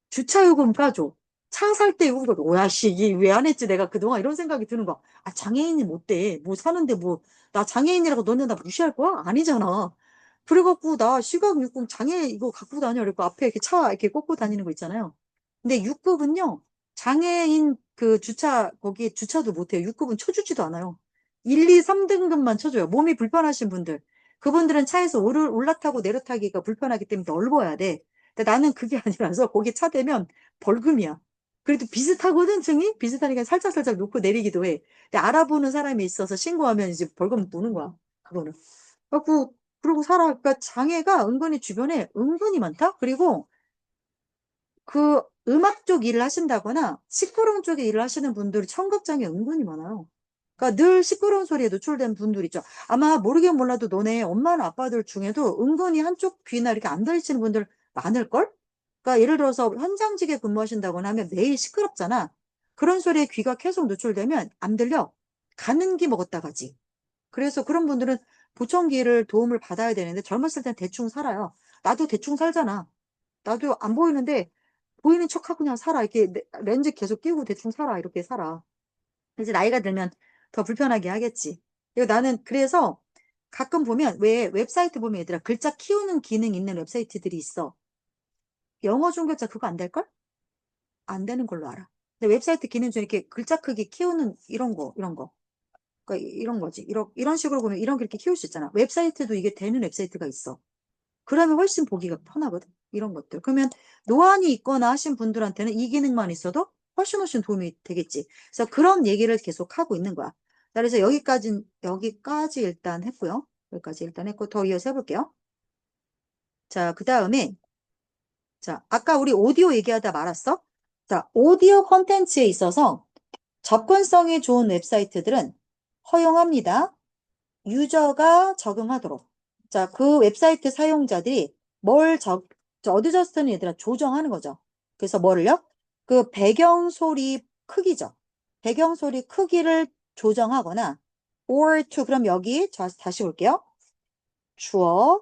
주차요금 까줘. 차 살 때 요금 까줘. 오야, 씨, 이게 왜 안 했지? 내가 그동안 이런 생각이 드는 거야. 아, 장애인이 못 돼. 뭐 사는데 뭐, 나 장애인이라고 너네 나 무시할 거야? 아니잖아. 그래갖고 나 시각육금 장애 이거 갖고 다녀. 그래갖고 앞에 이렇게 차 이렇게 꽂고 다니는 거 있잖아요. 근데 6급은요, 장애인 그 거기 주차도 못 해요. 6급은 쳐주지도 않아요. 1, 2, 3등급만 쳐줘요. 몸이 불편하신 분들. 그분들은 차에서 올라타고 내려타기가 불편하기 때문에 넓어야 돼. 근데 나는 그게 아니라서 거기 차 대면 벌금이야. 그래도 비슷하거든, 층이? 비슷하니까 살짝살짝 놓고 내리기도 해. 근데 알아보는 사람이 있어서 신고하면 이제 벌금 무는 거야. 그거는. 그래갖고, 그러고 살아. 그러니까 장애가 은근히 주변에 은근히 많다? 그리고 그 음악 쪽 일을 하신다거나 시끄러운 쪽에 일을 하시는 분들이 청각장애 은근히 많아요. 그러니까 늘 시끄러운 소리에 노출된 분들 있죠. 아마 모르긴 몰라도 너네 엄마나 아빠들 중에도 은근히 한쪽 귀나 이렇게 안 들리시는 분들 많을걸? 그러니까 예를 들어서 현장직에 근무하신다거나 하면 매일 시끄럽잖아. 그런 소리에 귀가 계속 노출되면 안 들려. 가는 기 먹었다 가지. 그래서 그런 분들은 보청기를 도움을 받아야 되는데 젊었을 땐 대충 살아요. 나도 대충 살잖아. 나도 안 보이는데 보이는 척하고 그냥 살아. 이렇게 렌즈 계속 끼고 대충 살아. 이렇게 살아. 이제 나이가 들면 더 불편하게 하겠지. 그리고 나는 그래서 가끔 보면 왜 웹사이트 보면 얘들아 글자 키우는 기능 있는 웹사이트들이 있어. 영어 중글자 그거 안 될걸? 안 되는 걸로 알아. 근데 웹사이트 기능 중에 이렇게 글자 크기 키우는 이런 거. 그러니까 이런 거지. 이런 식으로 보면 이런 게 이렇게 키울 수 있잖아. 웹사이트도 이게 되는 웹사이트가 있어. 그러면 훨씬 보기가 편하거든. 이런 것들. 그러면 노안이 있거나 하신 분들한테는 이 기능만 있어도 훨씬 도움이 되겠지. 그래서 그런 얘기를 계속 하고 있는 거야. 자, 그래서 여기까지 일단 했고요. 여기까지 일단 했고 더 이어서 해볼게요. 자, 그 다음에 자, 아까 우리 오디오 얘기하다 말았어? 자, 오디오 컨텐츠에 있어서 접근성이 좋은 웹사이트들은 허용합니다. 유저가 적응하도록. 자, 그 웹사이트 사용자들이 어드저스트는 얘들아 조정하는 거죠. 그래서 뭐를요? 그 배경 소리 크기죠. 배경 소리 크기를 조정하거나 or to 그럼 여기 자, 다시 볼게요. 주어,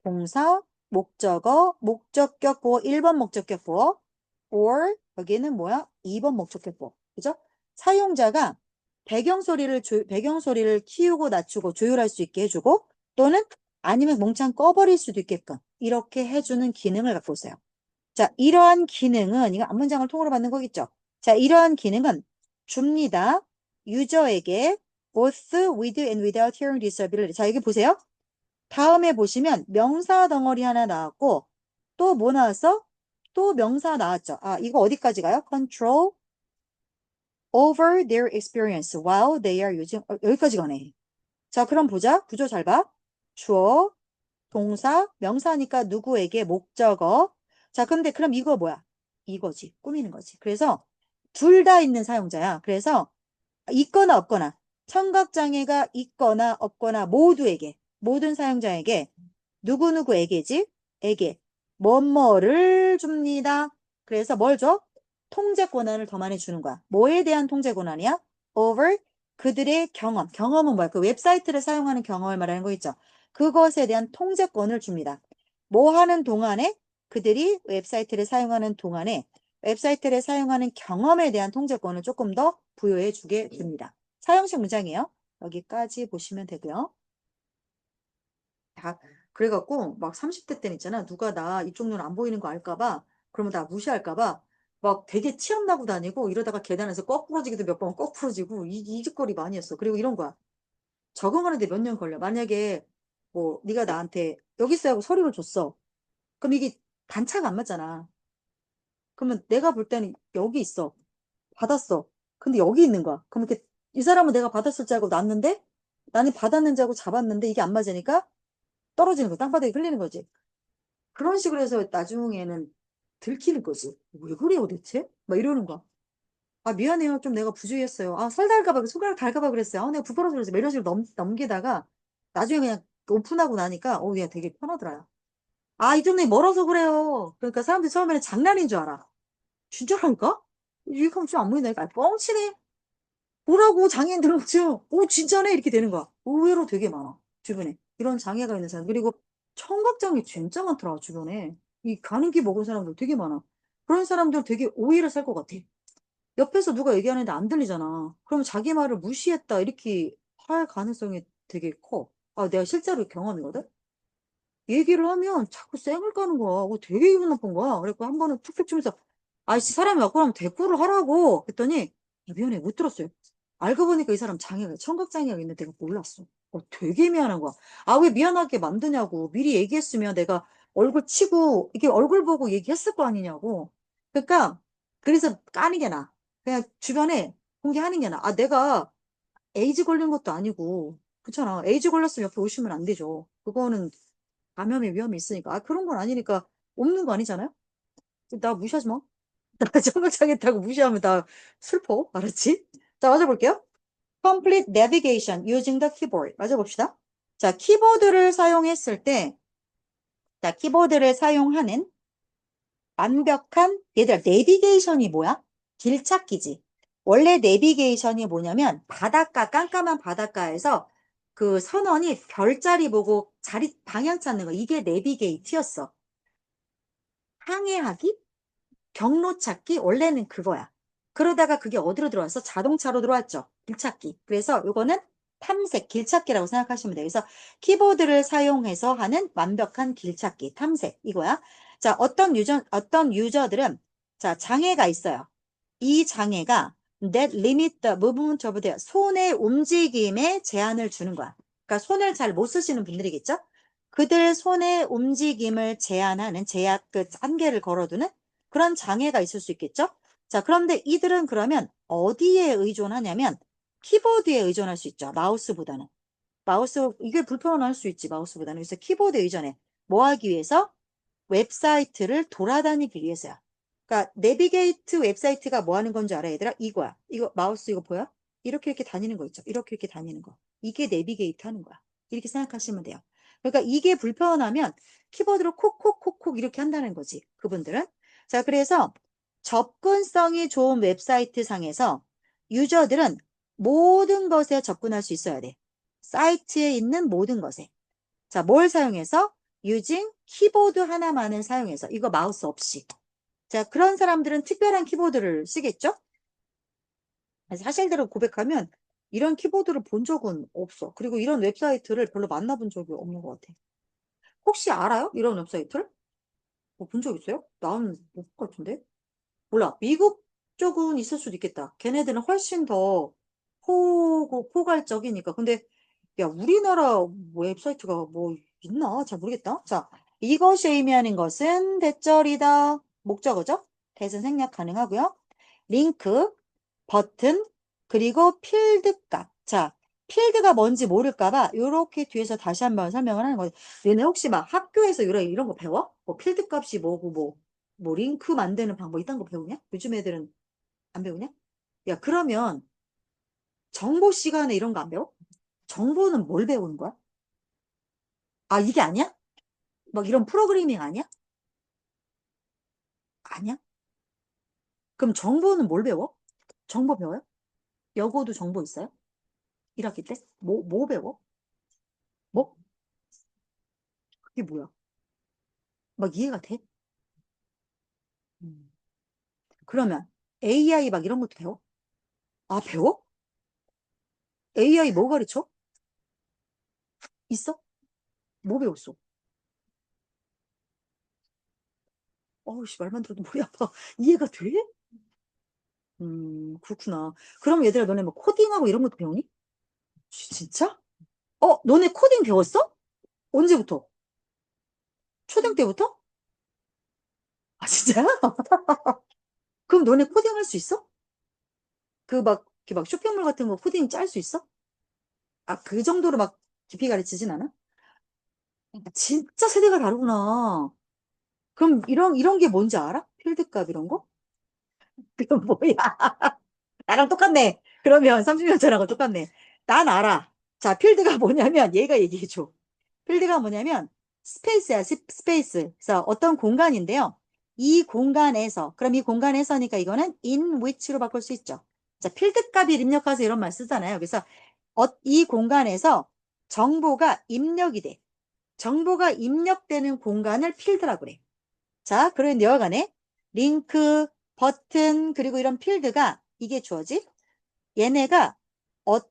동사, 목적어, 목적격 보어 1번 목적격 보어 or 여기는 뭐야? 2번 목적격 보어. 그죠? 사용자가 배경 소리를 키우고 낮추고 조율할 수 있게 해주고 또는 아니면 몽창 꺼버릴 수도 있게끔 이렇게 해주는 기능을 갖고 있어요. 자, 이러한 기능은 이거 앞문장을 통으로 받는 거겠죠. 자, 이러한 기능은 줍니다. 유저에게 both with and without hearing disability. 자, 여기 보세요. 다음에 보시면 명사 덩어리 하나 나왔고 또 뭐 나왔어? 또 명사 나왔죠. 아, 이거 어디까지 가요? control over their experience while they are using 여기까지 가네. 자, 그럼 보자. 구조 잘 봐. 주어, 동사, 명사니까 누구에게 목적어. 자, 근데 그럼 이거 뭐야? 이거지. 꾸미는 거지. 그래서 둘 다 있는 사용자야. 그래서 있거나 없거나 청각장애가 있거나 없거나 모두에게 모든 사용자에게 누구누구에게지? 에게 뭐뭐를 줍니다. 그래서 뭘 줘? 통제 권한을 더 많이 주는 거야. 뭐에 대한 통제 권한이야? over 그들의 경험. 경험은 뭐야? 그 웹사이트를 사용하는 경험을 말하는 거 있죠. 그것에 대한 통제권을 줍니다. 뭐 하는 동안에 그들이 웹사이트를 사용하는 동안에 웹사이트를 사용하는 경험에 대한 통제권을 조금 더 부여해 주게 됩니다. 사용식 문장이에요. 여기까지 보시면 되고요. 다 그래갖고 막 30대 때는 있잖아. 누가 나 이쪽 눈 안 보이는 거 알까봐 그러면 나 무시할까봐 막 되게 치험 나고 다니고 이러다가 계단에서 거꾸러지기도 몇 번 거꾸러지고 이 짓거리 많이 했어. 그리고 이런 거야. 적응하는데 몇 년 걸려. 만약에 뭐 네가 나한테 여기 있어 하고 서류를 줬어. 그럼 이게 단차가 안 맞잖아. 그러면 내가 볼 때는 여기 있어. 받았어. 근데 여기 있는 거야. 그럼 이렇게 이 사람은 내가 받았을 줄 알고 놨는데 나는 받았는지 알고 잡았는데 이게 안 맞으니까 떨어지는 거. 땅바닥에 흘리는 거지. 그런 식으로 해서 나중에는 들키는 거지. 왜 그래요, 대체? 막 이러는 거야. 아, 미안해요. 좀 내가 부주의했어요. 아, 살 닳을까봐, 손가락 닳을까봐 그랬어요. 아, 내가 부끄러워서 그랬어요. 막 이런 식으로 넘기다가 나중에 그냥 오픈하고 나니까, 그냥 되게 편하더라. 아, 이 동네 멀어서 그래요. 그러니까 사람들이 처음에는 장난인 줄 알아. 진짜라니까? 이렇게 하면 좀 안 보인다니까. 아, 뻥치네. 뭐라고 장애인들은 지금, 오, 진짜네? 이렇게 되는 거야. 의외로 되게 많아. 주변에. 이런 장애가 있는 사람. 그리고 청각장애 진짜 많더라, 주변에. 이 가는 길 먹은 사람들 되게 많아. 그런 사람들 되게 오해를 살 것 같아. 옆에서 누가 얘기하는데 안 들리잖아. 그럼 자기 말을 무시했다. 이렇게 할 가능성이 되게 커. 아, 내가 실제로 경험이거든? 얘기를 하면 자꾸 쌩을 까는 거야. 되게 기분 나쁜 거야. 그래서 한 번은 툭툭 치면서, 아이씨, 사람이 왔고 나면 대꾸를 하라고. 그랬더니, 아, 미안해, 못 들었어요. 알고 보니까 이 사람 장애가, 청각장애가 있는데 내가 몰랐어. 되게 미안한 거야. 아, 왜 미안하게 만드냐고. 미리 얘기했으면 내가 얼굴 치고, 이게 얼굴 보고 얘기했을 거 아니냐고. 그러니까, 그래서 까는 게 나아. 그냥 주변에 공개하는 게 나아. 아, 내가 에이즈 걸린 것도 아니고, 그렇잖아. 에이즈 걸렸으면 옆에 오시면 안 되죠. 그거는 감염의 위험이 있으니까. 아, 그런 건 아니니까 없는 거 아니잖아요? 나 무시하지 마. 나 정글차겠다고 무시하면 나 슬퍼. 알았지? 자, 맞아볼게요. Complete navigation using the keyboard. 맞아봅시다. 자, 키보드를 사용했을 때, 자, 키보드를 사용하는 완벽한, 얘들아, 내비게이션이 뭐야? 길찾기지. 원래 내비게이션이 뭐냐면, 바닷가, 깜깜한 바닷가에서 그 선원이 별자리 보고 자리, 방향 찾는 거. 이게 내비게이트였어. 항해하기? 경로 찾기? 원래는 그거야. 그러다가 그게 어디로 들어왔어? 자동차로 들어왔죠. 길찾기. 그래서 이거는 탐색, 길찾기라고 생각하시면 돼요. 그래서 키보드를 사용해서 하는 완벽한 길찾기, 탐색 이거야. 자, 어떤 유저들은 자, 장애가 있어요. 이 장애가 that limit the movement of their 손의 움직임에 제한을 주는 거야. 그러니까 손을 잘 못 쓰시는 분들이겠죠? 그들 손의 움직임을 제한하는 제약 그 한계를 걸어두는 그런 장애가 있을 수 있겠죠? 자, 그런데 이들은 그러면 어디에 의존하냐면 키보드에 의존할 수 있죠. 마우스보다는. 마우스, 이게 불편할 수 있지, 마우스보다는. 그래서 키보드에 의존해. 뭐 하기 위해서? 웹사이트를 돌아다니기 위해서야. 그러니까 내비게이트 웹사이트가 뭐 하는 건지 알아, 얘들아? 이거야. 이거 마우스 이거 보여? 이렇게 이렇게 다니는 거 있죠. 이렇게 이렇게 다니는 거. 이게 내비게이트 하는 거야. 이렇게 생각하시면 돼요. 그러니까 이게 불편하면 키보드로 콕콕콕콕 이렇게 한다는 거지. 그분들은. 자, 그래서 접근성이 좋은 웹사이트 상에서 유저들은 모든 것에 접근할 수 있어야 돼. 사이트에 있는 모든 것에. 자, 뭘 사용해서? using 키보드 하나만을 사용해서. 이거 마우스 없이. 자, 그런 사람들은 특별한 키보드를 쓰겠죠? 사실대로 고백하면 이런 키보드를 본 적은 없어. 그리고 이런 웹사이트를 별로 만나본 적이 없는 것 같아. 혹시 알아요? 이런 웹사이트를? 본 적 있어요? 나는 못 볼 것 같은데? 몰라. 미국 쪽은 있을 수도 있겠다. 걔네들은 훨씬 더 포괄적이니까. 근데, 야, 우리나라 웹사이트가 뭐 있나? 잘 모르겠다. 자, 이것이 의미하는 것은 대절이다. 목적어죠? 대신 생략 가능하고요. 링크, 버튼, 그리고 필드 값. 자, 필드가 뭔지 모를까봐 요렇게 뒤에서 다시 한번 설명을 하는 거지. 얘네 혹시 막 학교에서 이런 거 배워? 뭐 필드 값이 뭐고 뭐 링크 만드는 방법 이딴 거 배우냐? 요즘 애들은 안 배우냐? 야, 그러면 정보 시간에 이런 거 안 배워? 정보는 뭘 배우는 거야? 아, 이게 아니야? 막 이런 프로그래밍 아니야? 아니야? 그럼 정보는 뭘 배워? 정보 배워요? 여고도 정보 있어요? 1학기 때? 뭐 배워? 뭐? 그게 뭐야? 막 이해가 돼? 음. 그러면 AI 막 이런 것도 배워? 아, 배워? AI 뭐 가르쳐? 있어? 뭐 배웠어? 어우씨, 말만 들어도 머리 아파. 이해가 돼? 그렇구나. 그럼 얘들아, 너네 뭐 코딩하고 이런 것도 배우니? 진짜? 너네 코딩 배웠어? 언제부터? 초등 때부터? 아, 진짜야? 그럼 너네 코딩 할 수 있어? 이렇게 막 쇼핑몰 같은 거 코딩 짤 수 있어? 아, 그 정도로 막 깊이 가르치진 않아? 진짜 세대가 다르구나. 그럼 이런 게 뭔지 알아? 필드값 이런 거? 그건 뭐야? 나랑 똑같네. 그러면 30년 전하고 똑같네. 난 알아. 자, 필드가 뭐냐면 얘가 얘기해줘. 필드가 뭐냐면 스페이스야, 스페이스. 그래서 어떤 공간인데요. 이 공간에서, 그럼 이 공간에서니까 이거는 in which로 바꿀 수 있죠. 자, 필드 값이 입력해서 이런 말 쓰잖아요. 그래서 이 공간에서 정보가 입력이 돼. 정보가 입력되는 공간을 필드라고 그래. 자, 그런 여하간에 링크, 버튼, 그리고 이런 필드가 이게 주어지. 얘네가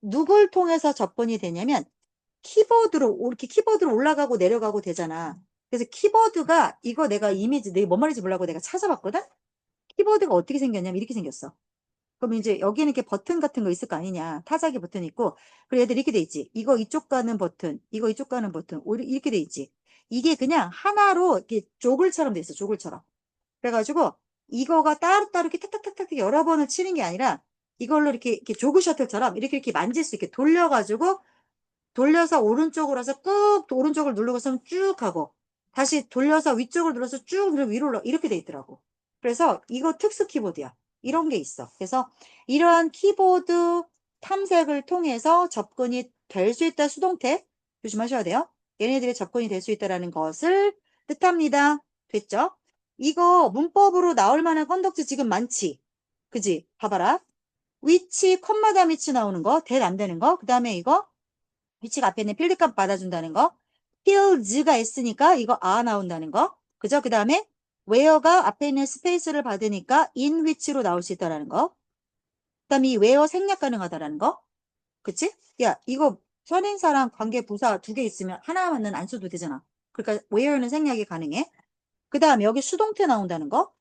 누굴 통해서 접근이 되냐면 키보드로 이렇게 키보드로 올라가고 내려가고 되잖아. 그래서 키보드가 이거 내가 이미지 내가 뭔 말인지 몰라고 내가 찾아봤거든. 키보드가 어떻게 생겼냐면 이렇게 생겼어. 그럼 이제 여기는 이렇게 버튼 같은 거 있을 거 아니냐. 타자기 버튼 있고. 그리고 얘들 이렇게 돼 있지. 이거 이쪽 가는 버튼, 이거 이쪽 가는 버튼. 이렇게 돼 있지. 이게 그냥 하나로 이렇게 조글처럼 돼 있어. 조글처럼. 그래가지고 이거가 따로따로 이렇게 탁탁탁탁 여러 번을 치는 게 아니라 이걸로 이렇게 조그 셔틀처럼 이렇게 만질 수 있게 돌려가지고 돌려서 오른쪽으로 해서 꾹 오른쪽을 누르고서 쭉 하고 다시 돌려서 위쪽을 눌러서 쭉 누르고 위로 올라 이렇게 돼 있더라고. 그래서 이거 특수 키보드야. 이런 게 있어. 그래서 이러한 키보드 탐색을 통해서 접근이 될 수 있다. 수동태 조심하셔야 돼요. 얘네들이 접근이 될 수 있다는 것을 뜻합니다. 됐죠? 이거 문법으로 나올 만한 건덕지 지금 많지? 그지? 봐봐라. 위치, 컴마다 위치 나오는 거, 대 안 되는 거. 그 다음에 이거 위치가 앞에 있는 필드값 받아준다는 거. 필즈가 있으니까 이거 나온다는 거. 그죠? 그 다음에 where가 앞에 있는 스페이스를 받으니까 in which로 나올 수 있다는 거. 그 다음에 이 where 생략 가능하다라는 거. 그치? 야, 이거 선행사랑 관계 부사 두 개 있으면 하나만은 안 써도 되잖아. 그러니까 where는 생략이 가능해. 그 다음에 여기 수동태 나온다는 거.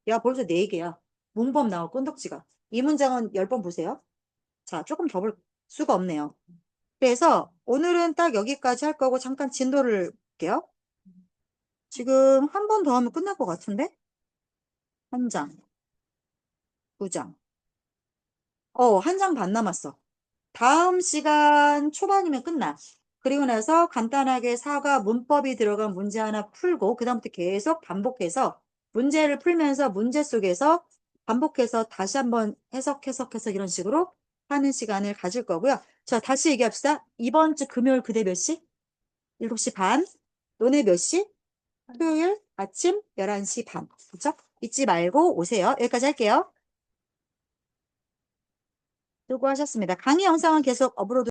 야, 벌써 4개야. 문법 나올 건덕지가. 이 문장은 10번 보세요. 자, 조금 더 볼 수가 없네요. 그래서 오늘은 딱 여기까지 할 거고 잠깐 진도를 볼게요. 지금 한 번 더 하면 끝날 것 같은데? 한 장, 두 장. 한 장 반 남았어. 다음 시간 초반이면 끝나. 그리고 나서 간단하게 사과 문법이 들어간 문제 하나 풀고 그다음부터 계속 반복해서 문제를 풀면서 문제 속에서 반복해서 다시 한번 해석 이런 식으로 하는 시간을 가질 거고요. 자, 다시 얘기합시다. 이번 주 금요일 그대 몇 시? 7시 반. 너네 몇 시? 토요일 아침 11시 반. 그쵸? 잊지 말고 오세요. 여기까지 할게요. 수고하셨습니다. 강의 영상은 계속 업로드